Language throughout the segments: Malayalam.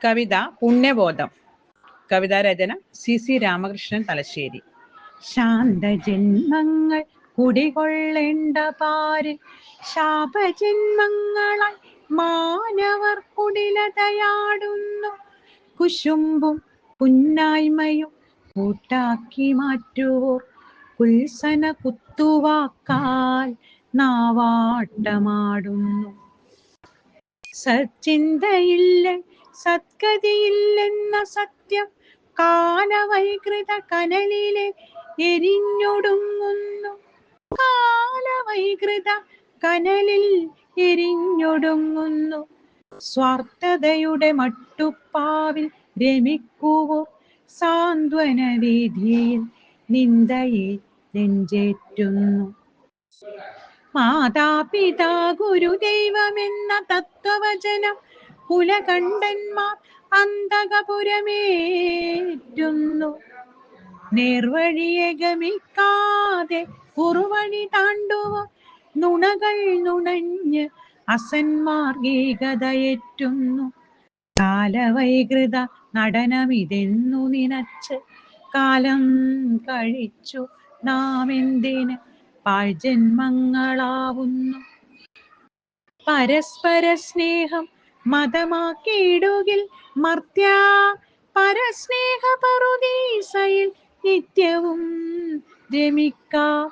കവിത പുണ്യബോധം. കവിതാരചന CC രാമകൃഷ്ണൻ തലശ്ശേരി. ശാന്തജന്മങ്ങൾ കുടികൊള്ളേണ്ട പാരിൽ ശാപജന്മങ്ങളായി മാനവർ കുടിലതയാടുന്നു. കുശുമ്പും പുന്നായ്മയും കൂട്ടാക്കി മാറ്റുവോർ കുൽസന കുത്തുവാക്കാൽ നാവാട്ടമാടുന്നു. സച്ചിന്തയില്ല സത്ഗതിയില്ലെന്ന സത്യം കാലവൈകൃത കനലിലെ എരിഞ്ഞൊടുങ്ങുന്നു. കാലവൈകൃത കനലിൽ എരിഞ്ഞൊടുങ്ങുന്നു. സ്വാർത്ഥതയുടെ മട്ടുപ്പാവിൽ രമിക്കുവോ സാന്ത്വനവേദിയിൽ നിന്ദയെ നെഞ്ചേറ്റുന്നു. മാതാപിതാ ഗുരുദൈവമെന്ന തത്വവചനം കുലകണ്ഠന്മാർ അന്തകപുരമേറ്റുന്നു. നേർവഴിയെ ഗമിക്കാതെ കുറുവഴി താണ്ടുവ നുണകൾ നുണഞ്ഞ് അസന്മാർഗീകതയേറ്റുന്നു. കാലവൈകൃത നടനമിതെന്നു നിനച്ച് കാലം കഴിച്ചു നാം എന്തിന് പാഴ്ജന്മങ്ങളാവുന്നു. പരസ്പര സ്നേഹം മതമാക്കിയിടുകിൽ മർത്യ പരസ്നേഹ പറുദീസയിൽ നിത്യവും രമിക്കാം.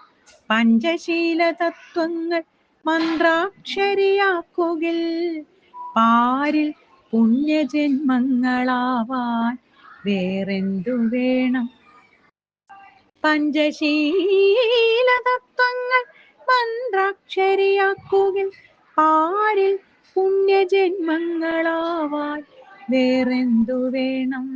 പഞ്ചശീല തത്വങ്ങൾ മന്ത്രാക്ഷരിയാക്കുകിൽ പാരിൽ പുണ്യജന്മങ്ങളാവാൻ വേറെന്തു വേണം. പഞ്ചശീല തത്വങ്ങൾ മന്ത്രാക്ഷരിയാക്കുകിൽ പാരിൽ പുണ്യജന്മങ്ങളാവാൻ വേറെന്തു വേണം.